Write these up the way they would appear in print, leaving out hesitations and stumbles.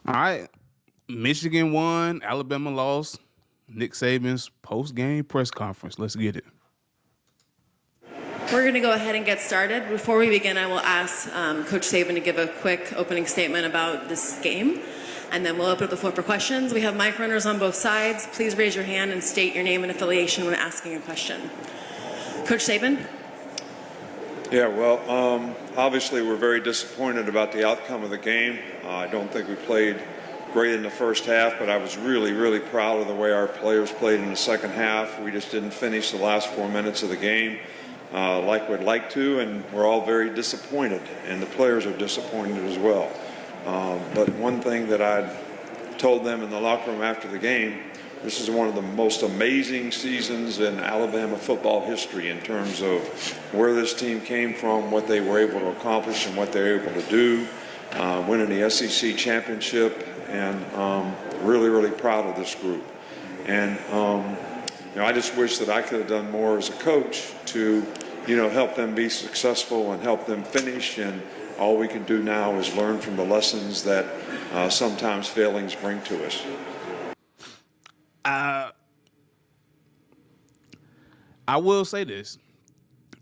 All right. Michigan won, Alabama lost. Nick Saban's post-game press conference. Let's get it. We're going to go ahead and get started. Before we begin, I will ask Coach Saban to give a quick opening statement about this game, and then we'll open up the floor for questions. We have mic runners on both sides. Please raise your hand and state your name and affiliation when asking a question. Coach Saban? Yeah, well, obviously we're very disappointed about the outcome of the game. I don't think we played great in the first half, but I was really, really proud of the way our players played in the second half. We just didn't finish the last 4 minutes of the game like we'd like to, and we're all very disappointed, and the players are disappointed as well. But one thing that I told them in the locker room after the game, this is one of the most amazing seasons in Alabama football history in terms of where this team came from, what they were able to accomplish, and what they were able to do, winning the SEC championship, and really, really proud of this group. And I just wish that I could have done more as a coach to, help them be successful and help them finish. And all we can do now is learn from the lessons that sometimes failings bring to us. I will say this.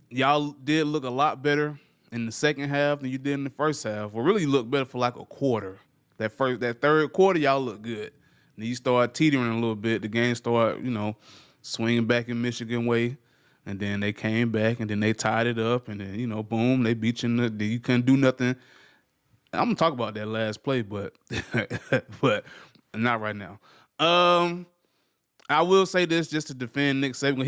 Y'all did look a lot better in the second half than you did in the first half. Well, really looked better for like a quarter. That third quarter, y'all look good. And you start teetering a little bit. The game started, swinging back in Michigan way. And then they came back, and then they tied it up. And then, boom, they beat you. You couldn't do nothing. I'm going to talk about that last play, but but not right now. I will say this just to defend Nick Saban.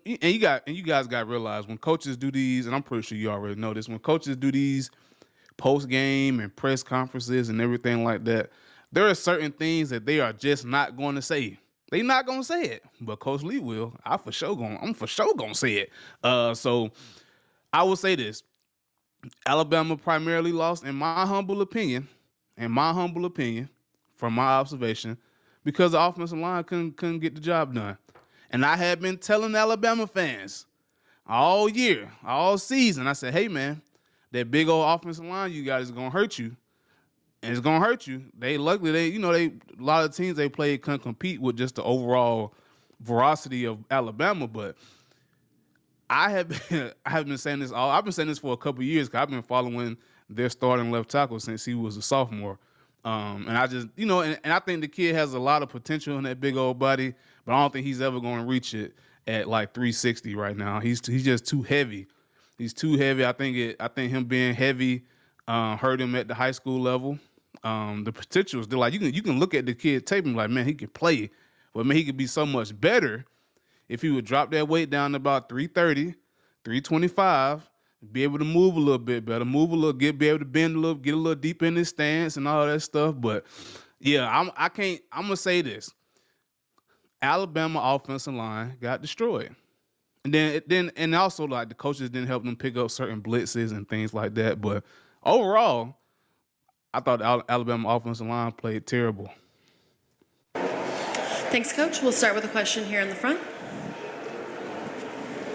You guys got to realize when coaches do these, and I'm pretty sure you already know this, when coaches do these post-game and press conferences and everything like that, there are certain things that they are just not going to say. They're not going to say it, but Coach Lee will. I'm for sure going to say it. So I will say this. Alabama primarily lost, in my humble opinion, from my observation, because the offensive line couldn't get the job done. And I had been telling Alabama fans all year, all season, I said, hey, man, that big old offensive line you got is going to hurt you. And it's going to hurt you. A lot of teams they play couldn't compete with just the overall veracity of Alabama. But I have been saying this I've been saying this for a couple of years because I've been following their starting left tackle since he was a sophomore. And I just, and I think the kid has a lot of potential in that big old body, but I don't think he's ever going to reach it at like 360 right now. He's just too heavy. He's too heavy. I think him being heavy hurt him at the high school level. The potential is like you can look at the kid tape and be like, man, he can play, but man, he could be so much better if he would drop that weight down to about 330, 325, be able to move a little bit better, be able to bend a little, get a little deeper in his stance and all that stuff. But yeah, I'm gonna say this: Alabama offensive line got destroyed. And also like the coaches didn't help them pick up certain blitzes and things like that. But overall, I thought the Alabama offensive line played terrible. Thanks, Coach. We'll start with a question here in the front.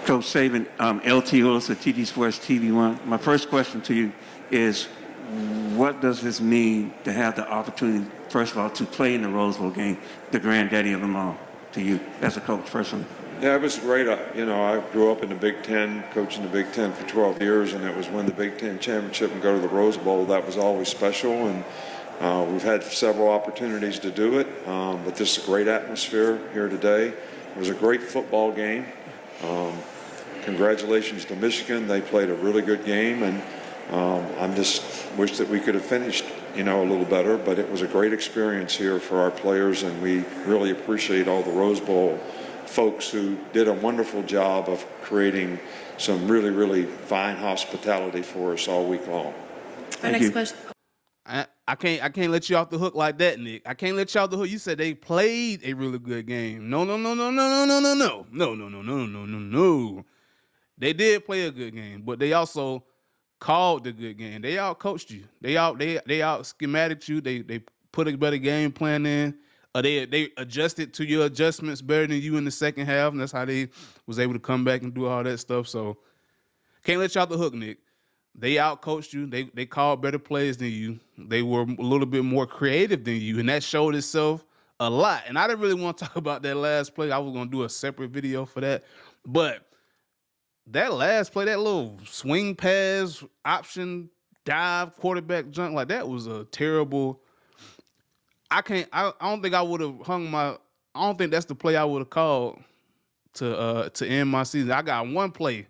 Coach Saban, LT Willis at TD Sports TV1. My first question to you is, what does this mean to have the opportunity, first of all, to play in the Rose Bowl game, the granddaddy of them all, to you as a coach personally? Yeah, it was great. I grew up in the Big Ten, coaching the Big Ten for 12 years, and it was win the Big Ten championship and go to the Rose Bowl. That was always special, and we've had several opportunities to do it, but this is a great atmosphere here today. It was a great football game. Congratulations to Michigan. They played a really good game, and I just wish that we could have finished, a little better, but it was a great experience here for our players, and we really appreciate all the Rose Bowl folks who did a wonderful job of creating some really, really fine hospitality for us all week long. Our next question. I can't let you off the hook like that, Nick. I can't let you off the hook. You said they played a really good game. No. They did play a good game, but they also called the good game. They out coached you. They out schematic you. They put a better game plan in. They adjusted to your adjustments better than you in the second half, and that's how they was able to come back and do all that stuff. So can't let you off the hook, Nick. They outcoached you. They called better plays than you. They were a little bit more creative than you, and that showed itself a lot. And I didn't really want to talk about that last play. I was going to do a separate video for that. But that last play, that little swing pass, option, dive, quarterback junk, like that was a terrible. I don't think I would have I don't think that's the play I would have called to end my season. I got one play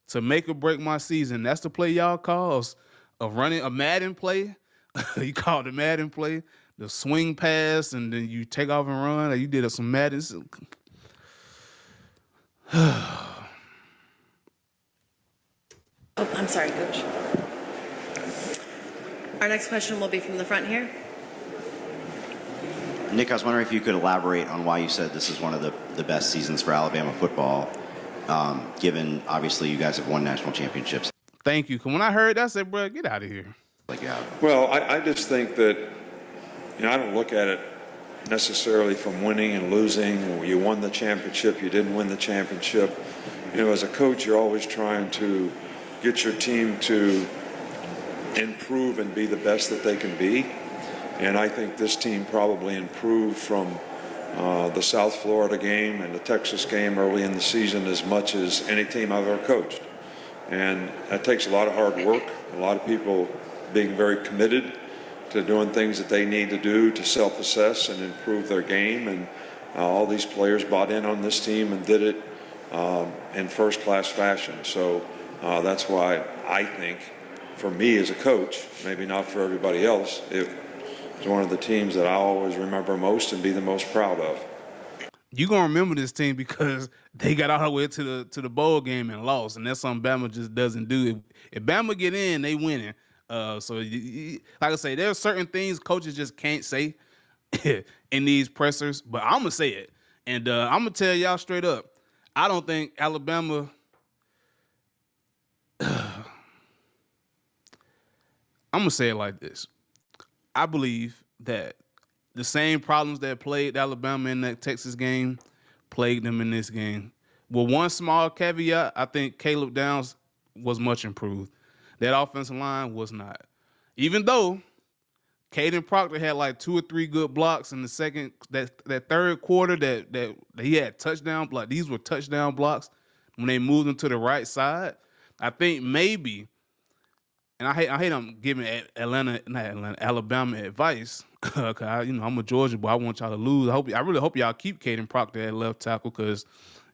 to make or break my season. That's the play y'all calls of running a Madden play. You called the Madden play, the swing pass, and then you take off and run. You did some Madden. Oh, I'm sorry, Coach. Our next question will be from the front here. Nick, I was wondering if you could elaborate on why you said this is one of the best seasons for Alabama football, given, obviously, you guys have won national championships. Thank you. Because when I heard that, I said, bro, get out of here. Well, I just think that, I don't look at it necessarily from winning and losing. You won the championship, you didn't win the championship. As a coach, you're always trying to get your team to improve and be the best that they can be. And I think this team probably improved from the South Florida game and the Texas game early in the season as much as any team I've ever coached. And that takes a lot of hard work, a lot of people being very committed to doing things that they need to do to self-assess and improve their game. And all these players bought in on this team and did it in first-class fashion. So that's why I think, for me as a coach, maybe not for everybody else, it's one of the teams that I always remember most and be the most proud of. You're going to remember this team because they got all the way to the bowl game and lost, and that's something Bama just doesn't do. If Bama get in, they winning. So, like I say, there are certain things coaches just can't say in these pressers, but I'm going to say it. And I'm going to tell y'all straight up, I don't think Alabama – I'm going to say it like this. I believe that the same problems that plagued Alabama in that Texas game plagued them in this game. With one small caveat, I think Caleb Downs was much improved. That offensive line was not. Even though Caden Proctor had like 2 or 3 good blocks in the that third quarter that he had touchdown blocks. These were touchdown blocks when they moved him to the right side. I think maybe, and I hate I'm giving Alabama advice, because I'm a Georgia boy. I want y'all to lose. I really hope y'all keep Caden Proctor at left tackle because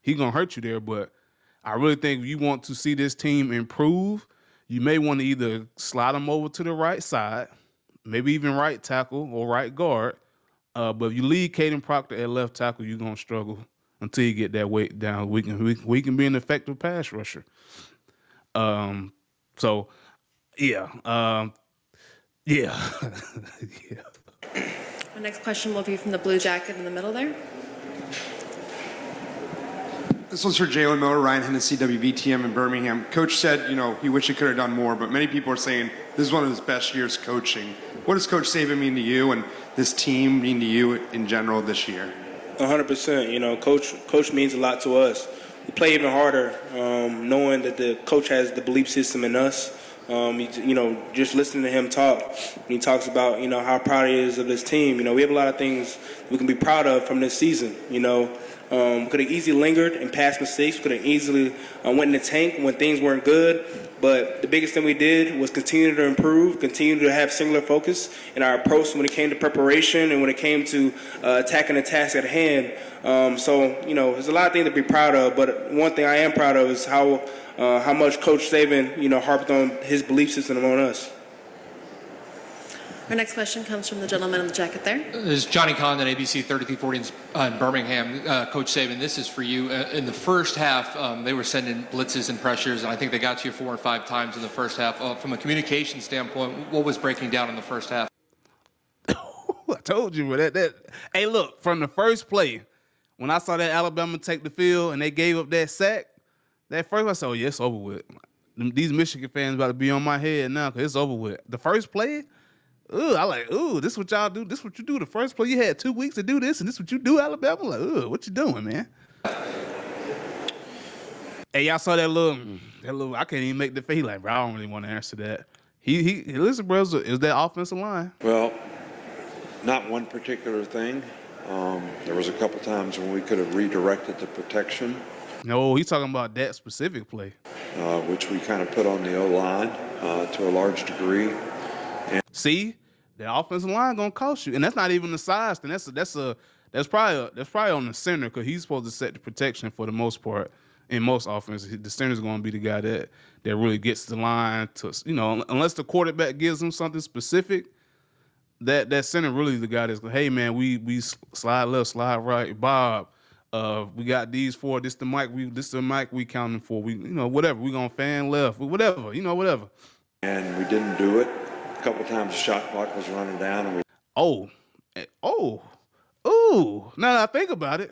he's gonna hurt you there. But I really think if you want to see this team improve, you may want to either slide them over to the right side, maybe even right tackle or right guard. But if you leave Caden Proctor at left tackle, you're gonna struggle until you get that weight down. We can be an effective pass rusher. So. Yeah. Yeah. Our next question will be from the blue jacket in the middle there. This one's for Jalen Miller, Ryan Hennessy, WVTM in Birmingham. Coach said, he wished he could have done more, but many people are saying this is one of his best years coaching. What does Coach Saban mean to you and this team mean to you in general this year? 100%. Coach means a lot to us. We play even harder knowing that the coach has the belief system in us. Just listening to him talk, he talks about, how proud he is of this team. We have a lot of things we can be proud of from this season. Could have easily lingered and passed mistakes. Could have easily went in the tank when things weren't good. But the biggest thing we did was continue to improve, continue to have singular focus in our approach when it came to preparation and when it came to attacking the task at hand. There's a lot of things to be proud of. But one thing I am proud of is how much Coach Saban, harped on his belief system on us. Our next question comes from the gentleman in the jacket there. This is Johnny Condon, ABC 3340 in Birmingham. Coach Saban, this is for you. In the first half, they were sending blitzes and pressures, and I think they got you 4 or 5 times in the first half. From a communication standpoint, what was breaking down in the first half? I told you that. Hey, look, from the first play, when I saw that Alabama take the field and they gave up that sack, that first I said, oh, yeah, it's over with. These Michigan fans about to be on my head now because it's over with. The first play, this is what y'all do. This is what you do. The first play, you had 2 weeks to do this, and this is what you do, Alabama. Like, what you doing, man? Hey, y'all saw that little. I can't even make the face. Like, bro, I don't really want to answer that. Listen, bro, is that offensive line? Well, not one particular thing. There was a couple times when we could have redirected the protection. No, he's talking about that specific play, which we kind of put on the O-line to a large degree. See, the offensive line gonna cost you, and that's not even the size thing. That's probably on the center because he's supposed to set the protection for the most part. In most offenses, the center's gonna be the guy that really gets the line to, unless the quarterback gives him something specific. That center really the guy that's, hey man, we slide left, slide right, Bob. We got these four. This the mic we counting for. We whatever. We gonna fan left. Whatever. Whatever. And we didn't do it. A couple times the shot clock was running down, and now that I think about it,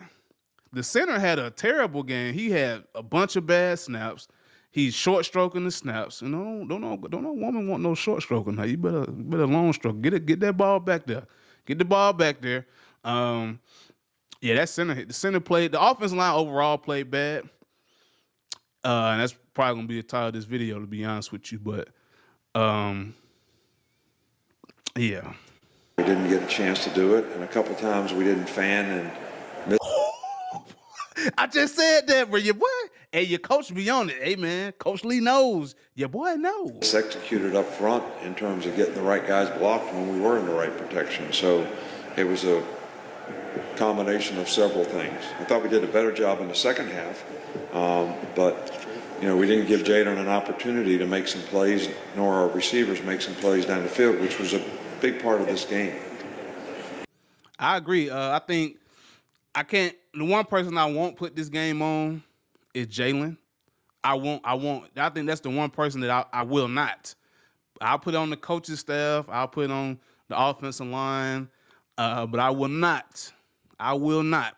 the center had a terrible game. He had a bunch of bad snaps. He's short stroking the snaps. Don't no woman want no short stroking. Now you better long stroke. Get that ball back there. Get the ball back there. Yeah, that center. The center played. The offensive line overall played bad. And that's probably gonna be the title of this video, to be honest with you. But yeah. We didn't get a chance to do it, and a couple times we didn't fan and miss. I just said that, bro. Your boy, hey, your coach be on it. Hey, man, Coach Lee knows. Your boy knows. Executed up front in terms of getting the right guys blocked when we were in the right protection. So it was a combination of several things. I thought we did a better job in the second half, but we didn't give Jaden an opportunity to make some plays, nor our receivers make some plays down the field, which was a big part of this game. I agree. I think I can't. The one person I won't put this game on is Jalen. I won't. I think that's the one person that I will not. I'll put it on the coaching staff. I'll put it on the offensive line. But I will not. I will not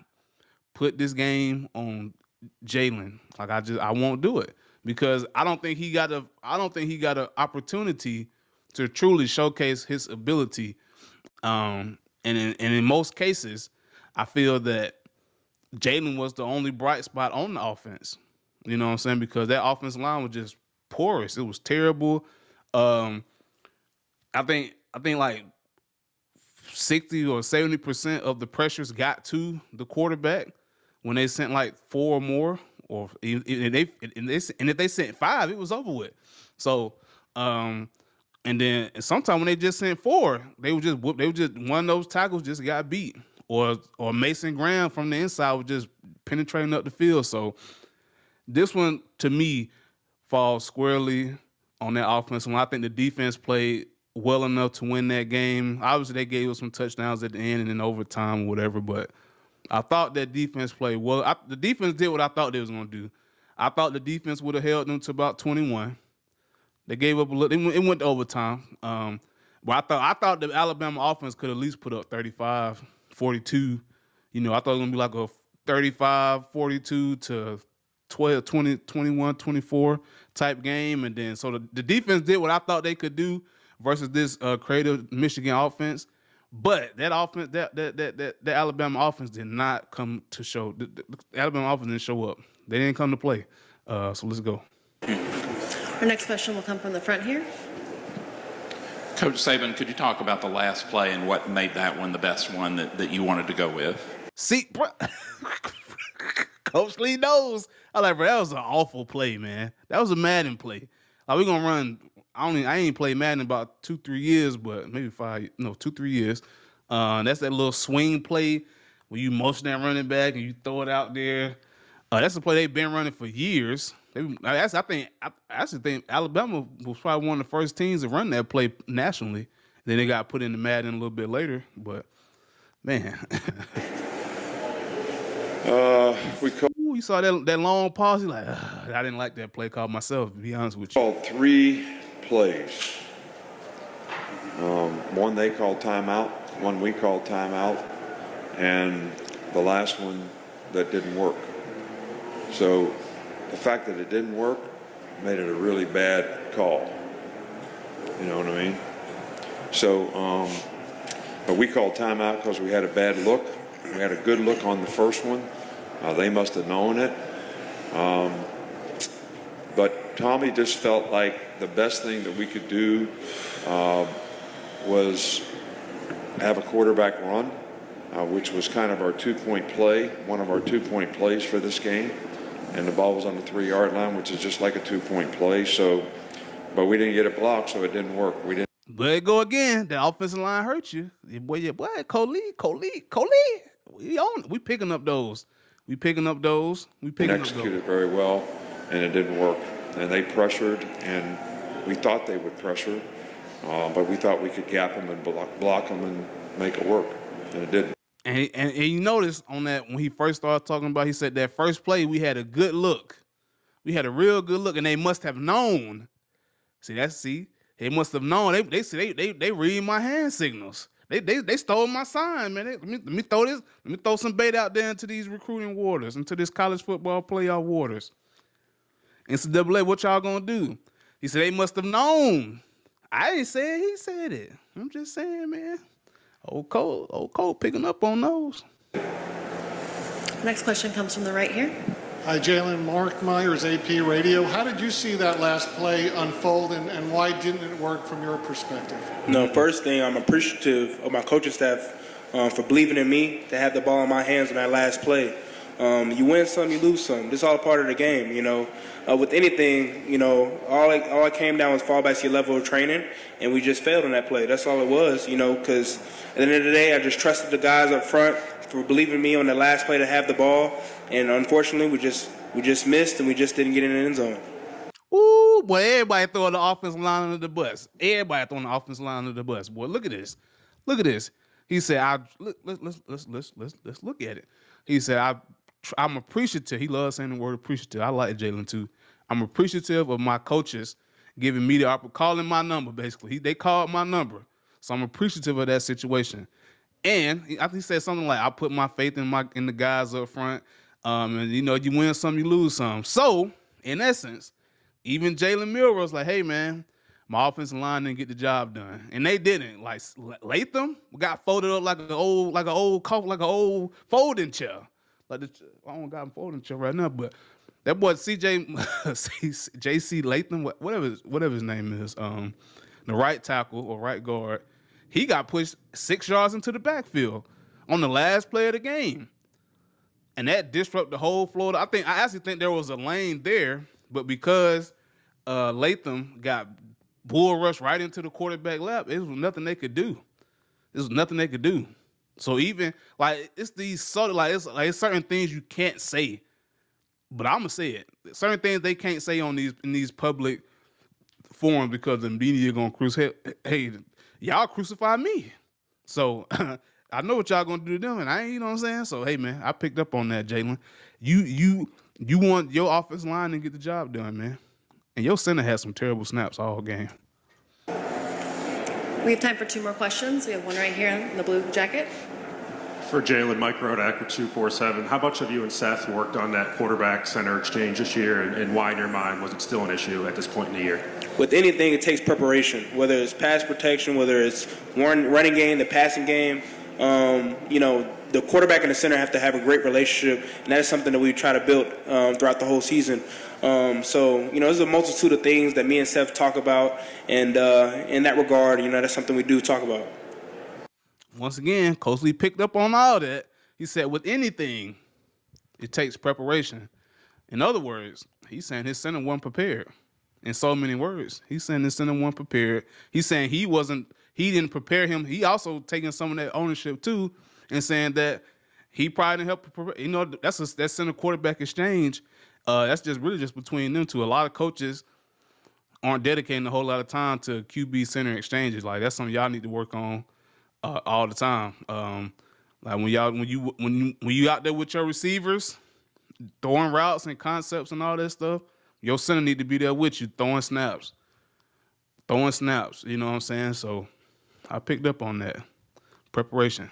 put this game on Jalen. Like I won't do it because I don't think he got an opportunity to truly showcase his ability. And in most cases, I feel that Jalen was the only bright spot on the offense. You know what I'm saying? Because that offensive line was just porous. It was terrible. I think like 60 or 70% of the pressures got to the quarterback when they sent like 4 or more, or if they sent 5, it was over with. So, and then sometimes when they just sent 4, they would just one of those tackles just got beat, or Mason Graham from the inside was just penetrating up the field. So this one to me falls squarely on that offense. And I think the defense played well enough to win that game. Obviously, they gave us some touchdowns at the end and in overtime or whatever, but I thought that defense played well. The defense did what I thought they was going to do. I thought the defense would have held them to about 21. They gave up a little. It went to overtime. But I thought the Alabama offense could at least put up 35, 42. I thought it was going to be like a 35, 42 to 12, 20, 21, 24 type game. And then so the defense did what I thought they could do versus this creative Michigan offense. But that offense, that Alabama offense did not come to show. The Alabama offense didn't show up. They didn't come to play. So let's go. Our next question will come from the front here. Coach Saban, could you talk about the last play and what made that one the best one that you wanted to go with? See, bro, Coach Lee knows. I like, bro, that was an awful play, man. That was a Madden play. Like, we're gonna run. I ain't played Madden in about 2-3 years, but maybe 2-3 years. That's that little swing play where you motion that running back and you throw it out there. That's a play they've been running for years. I actually think Alabama was probably one of the first teams to run that play nationally. Then they got put in the Madden a little bit later, but man. You saw that long pause. You're like, I didn't like that play call myself, to be honest with you. Called 3 plays. One they called timeout, one we called timeout, and the last one that didn't work. So the fact that it didn't work made it a really bad call. You know what I mean? So, but we called timeout because we had a bad look. We had a good look on the first one. They must have known it. Tommy just felt like the best thing that we could do was have a quarterback run, which was kind of our two-point play, one of our two-point plays for this game. And the ball was on the 3-yard line, which is just like a two-point play. So, but we didn't get it blocked, so it didn't work. We didn't. There you go again. The offensive line hurt you. Boy, Coley. We picking up those. We Executed very well, and it didn't work. And they pressured, and we thought they would pressure, but we thought we could gap them and block them and make it work, and it didn't. And you notice on that when he first started talking about, he said that first play we had a good look. We had a real good look, and they must have known. They must have known. They read my hand signals. They stole my sign, man. Let me throw some bait out there into these recruiting waters, into this college football playoff waters. NCAA, what y'all gonna do? He said they must have known. I didn't say it. He said it. I'm just saying, man. Old Cole picking up on those. Next question comes from the right here. Hi, Jalen. Mark Myers, AP Radio. How did you see that last play unfold, and why didn't it work from your perspective? No, first thing, I'm appreciative of my coaching staff for believing in me to have the ball in my hands on that last play. You win some, you lose some. This is all part of the game, you know. With anything, you know, all it came down was fall back to your level of training, and we just failed on that play. That's all it was, you know, because at the end of the day, I just trusted the guys up front for believing in me on the last play to have the ball, and unfortunately, we just missed, and we just didn't get in the end zone. Ooh, boy, everybody throwing the offensive line under the bus. Boy, look at this. He said, let's look at it. He said, I'm appreciative. He loves saying the word appreciative. I like Jalen too. I'm appreciative of my coaches giving me the opportunity, calling my number, basically. They called my number. So I'm appreciative of that situation. And I think he said something like, I put my faith in the guys up front. And, you know, you win some, you lose some. So, in essence, even Jalen Milroe was like, hey, man, my offensive line didn't get the job done. And they didn't. Like, Latham got folded up like an old folding chair. I don't got him folding chair right now, but that boy JC Latham, whatever his name is, the right tackle or right guard, he got pushed 6 yards into the backfield on the last play of the game. And that disrupted the whole flow. I actually think there was a lane there, but because Latham got bull rushed right into the quarterback lap, it was nothing they could do. So even like it's these sort of it's certain things you can't say, but I'm gonna say it. Certain things they can't say in these public forums because the media gonna crucify. Hey, y'all crucify me. So I know what y'all gonna do to them, and you know what I'm saying. So hey, man, I picked up on that, Jalen. You want your offensive line to get the job done, man, and your center had some terrible snaps all game. We have time for 2 more questions. We have one right here in the blue jacket. For Jalen, Mike Rodak with 247. How much have you and Seth worked on that quarterback center exchange this year, and why in your mind was it still an issue at this point in the year? With anything, it takes preparation, whether it's pass protection, whether it's running game, the passing game. You know, the quarterback and the center have to have a great relationship, and that is something that we try to build throughout the whole season. So, you know, there's a multitude of things that me and Seth talk about, and in that regard, you know, that's something we do talk about. Once again, Coach Lee picked up on all that. He said, with anything, it takes preparation. In other words, he's saying his center wasn't prepared. In so many words, he's saying his center wasn't prepared. He's saying he didn't prepare him. He also taking some of that ownership too, and saying that he probably didn't help prepare. You know, that's center quarterback exchange. That's just between them two. A lot of coaches aren't dedicating a whole lot of time to QB center exchanges. Like that's something y'all need to work on all the time. Like when you out there with your receivers, throwing routes and concepts and all that stuff, your center need to be there with you, throwing snaps. You know what I'm saying? So I picked up on that preparation.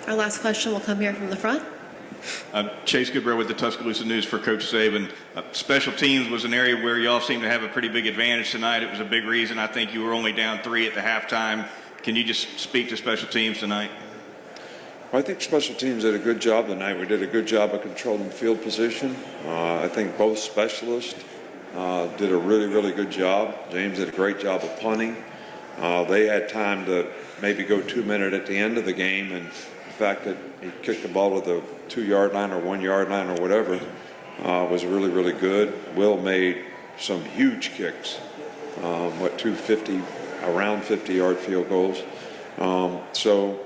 Our last question will come here from the front. Chase Goodrow with the Tuscaloosa News for Coach Saban. Special teams was an area where y'all seemed to have a pretty big advantage tonight. It was a big reason. I think you were only down 3 at the halftime. Can you just speak to special teams tonight? Well, I think special teams did a good job tonight. We did a good job of controlling field position. I think both specialists did a really, really good job. James did a great job of punting. They had time to maybe go 2 minutes at the end of the game, and the fact that he kicked the ball to the 2-yard line or 1-yard line or whatever was really, really good. Will made some huge kicks, 250, around 50-yard field goals. So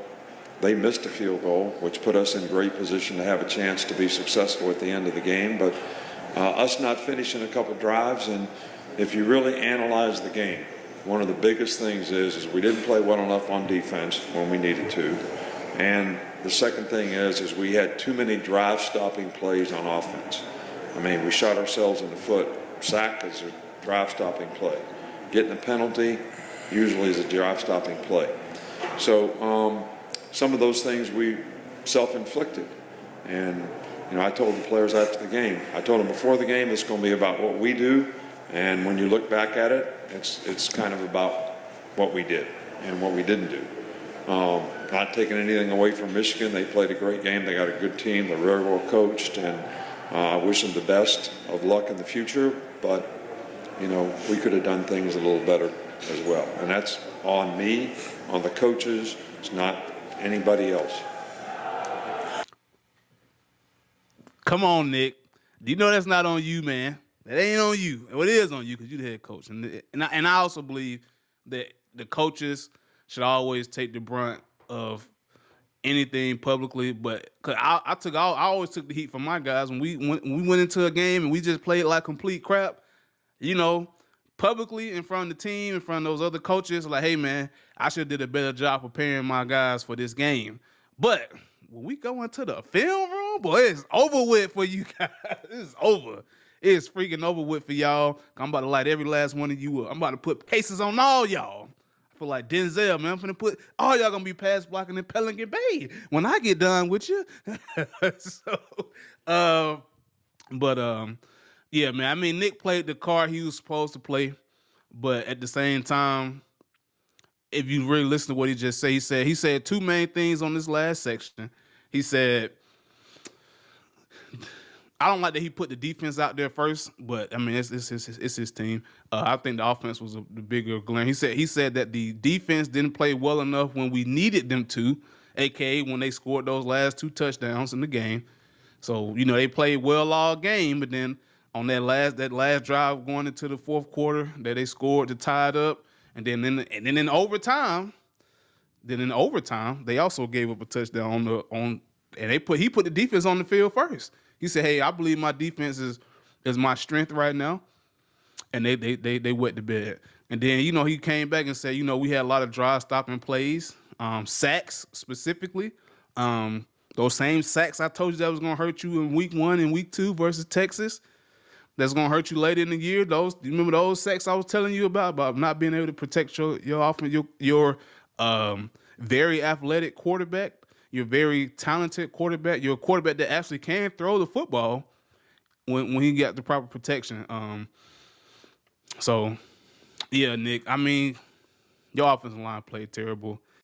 they missed a field goal, which put us in great position to have a chance to be successful at the end of the game. But us not finishing a couple drives, and if you really analyze the game, one of the biggest things is we didn't play well enough on defense when we needed to. And the second thing is we had too many drive-stopping plays on offense. I mean, we shot ourselves in the foot. Sack is a drive-stopping play. Getting a penalty usually is a drive-stopping play. So some of those things we self-inflicted. And, I told the players after the game, I told them before the game, it's going to be about what we do. And when you look back at it, it's kind of about what we did and what we didn't do. Not taking anything away from Michigan. They played a great game. They got a good team. They're very well coached. And I wish them the best of luck in the future. But, we could have done things a little better as well. And that's on me, on the coaches. It's not anybody else. Come on, Nick. You know that's not on you, man. That ain't on you. Well, it is on you because you're the head coach. And I also believe that the coaches should always take the brunt of anything publicly. But cause I always took the heat from my guys when we went into a game and we just played like complete crap. Publicly in front of the team, in front of those other coaches, like, hey man, I should have did a better job preparing my guys for this game. But when we go into the film room, boy, it's over with for you guys. It's over. It's freaking over with for y'all. I'm about to light every last one of you up. I'm about to put cases on all y'all. I feel like Denzel, man. I'm finna put all y'all gonna be pass blocking in Pelican Bay when I get done with you. Yeah, man. I mean, Nick played the card he was supposed to play, but at the same time, if you really listen to what he just said, he said two main things on this last section. He said, I don't like that he put the defense out there first, but I mean it's his team. I think the offense was the bigger glare. He said that the defense didn't play well enough when we needed them to, aka when they scored those last 2 touchdowns in the game. So they played well all game, but then on that last drive going into the fourth quarter that they scored to tie it up, and then in overtime, they also gave up a touchdown and he put the defense on the field first. He said, "Hey, I believe my defense is my strength right now," and they wet the bed. And then he came back and said, we had a lot of drive stopping plays, sacks specifically. Those same sacks I told you that was gonna hurt you in week 1 and week 2 versus Texas. That's gonna hurt you later in the year. You remember those sacks I was telling you about not being able to protect your offense, your very athletic quarterback, your very talented quarterback, your quarterback that actually can throw the football when he got the proper protection. So yeah, Nick. I mean, your offensive line played terrible.